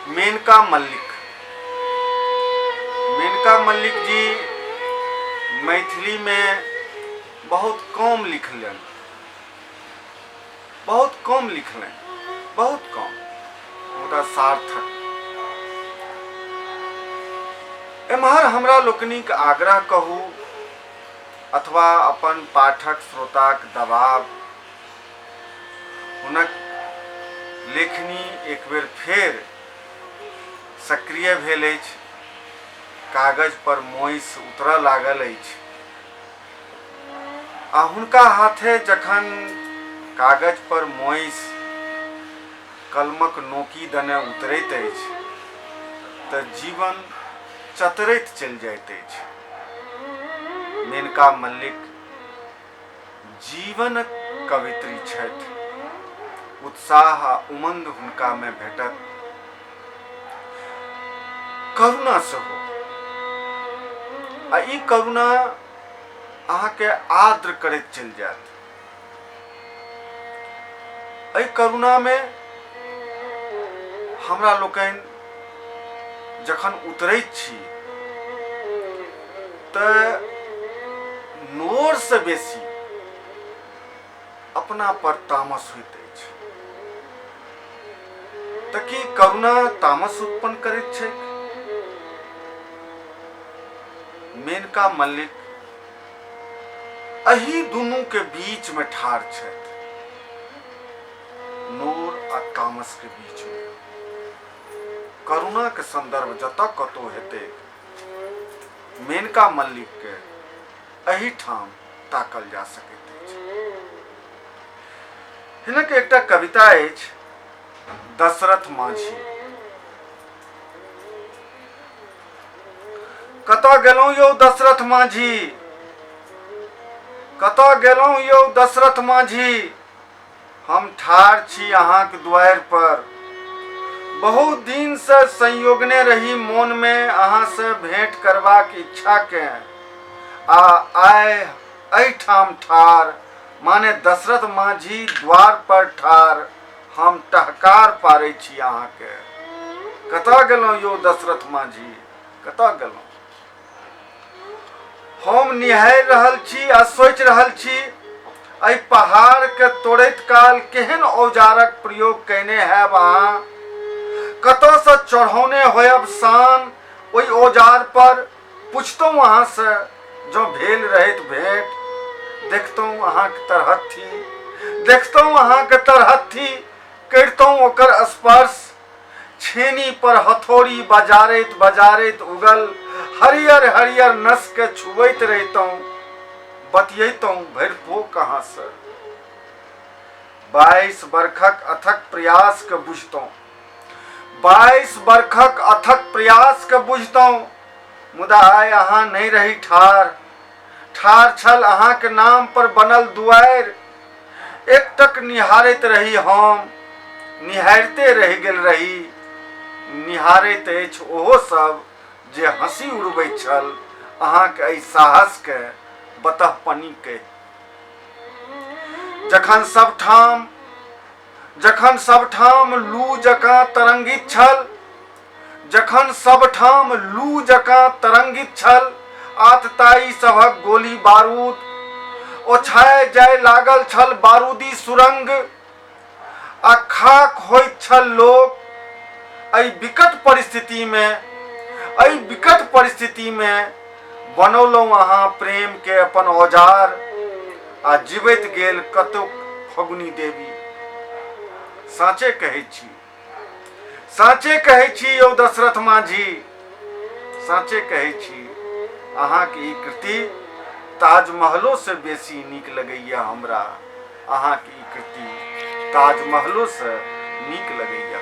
मेनका मल्लिक। मेनका मल्लिक जी मैथिली में बहुत कम लिखलन, बहुत कम लिखलन, बहुत कम, मुदा सार्थक। एम्हर हमरा लोकनिक आग्रह कहू अथवा अपन पाठक श्रोताक दबाव, हुनक लेखनी एक बेर फेर सक्रिय भेल अछि, कागज पर मोइस उतरऽ लागल अछि आ हुनका हाथे जखन कागज पर मोइस कलमक नोकी दने उतरैत अछि तऽ जीवन चतरैत चलि जाइत अछि। मेनका मल्लिक जीवन कवित्री छथि, उत्साह आ उमंग हुनका में भेटत, करुणा सेहो, आ ई करुणा अहाँके आर्द्र करैत चलि जायत। एहि करुणा में हमरा लोकनि जखन उतरैत छी तऽ नोर से बेसी अपना पर तामस होइत अछि। तऽ की करुणा तामस उत्पन्न करैत छै? मेनका मल्लिक एही दुनू के बीच में ठाढ़ छथि, नोर आ तामस के बीच में। करुणा के संदर्भ जतऽ कतौ हेतै, मेनका मल्लिक के एही ठाम ताकल जा सकैत अछि। हिनक एकटा कविता अछि, दशरथ माझी। कतऽ गेलौं यौ दशरथ माझी, कतऽ गेलौं यौ दशरथ माझी, हम ठाढ़ छी अहाँक दुआरि पर। बहुत दिन से संयोगने रही मोन में अहाँ से भेंट करबाक इच्छा के, आ आइ एहिठाम ठाढ़, माने दशरथ माझी द्वार पर ठाढ़, हम टहकार पारै छी अहाँके। कतऽ गेलौं यौ दशरथ माझी, कतऽ गेलौं? हम निहारि रहल छी आ सोचि रहल छी, एहि पहाड़ के तोड़ैत काल केहन औजारक प्रयोग कयने हैब अहाँ। कतऽ से चढ़ौने होयब शान ओहि औजार पर, पुछतौं अहाँ से जँ भेल रहैत भेंट। देखतौं अहाँके तरहत्थी, देखतौं अहाँके तरहत्थी, करितौं ओकर स्पर्श। छेनी पर हथौड़ी बजारैत बजारैत उगल हरियर हरियर नस के छुबैत रहितौं, बतियैतौं भरिपो कहाँ से। 22 बरखक अथक प्रयास के बुझतौं, 22 बरखक अथक प्रयास के बुझतौं, मुदा आइ अहाँ नहीं रही ठाढ़। ठाढ़ छल अहाँके नाम पर बनल दुआरि, एकटक निहारैत रही हम, निहारिते रहि गेल रही। निहारैत अछि ओहो सब जे हंसी उड़बैत छल अहाँके एहि साहस के, बतहपनी के। जखन सबठाम लू जकाँ तरंगित छल, जखन सबठाम लू जकाँ तरंगित छल, आतताई सभक गोली बारूद, ओछाय जाय लागल छल बारूदी सुरंग, आ खाक होइत छल लोक। एहि विकट परिस्थिति में बनौलौं अहाँ प्रेम के अपन औजार, आ जीवैत गेल कतुक फगुनी देवी। साँचे कहै छी यौ दशरथ माझी, साँचे कहै छी, अहाँके ई कृति ताजमहलो से बेसी नीक लगैया हमरा। अहाँके ई कृति ताजमहलो से नीक लगैया।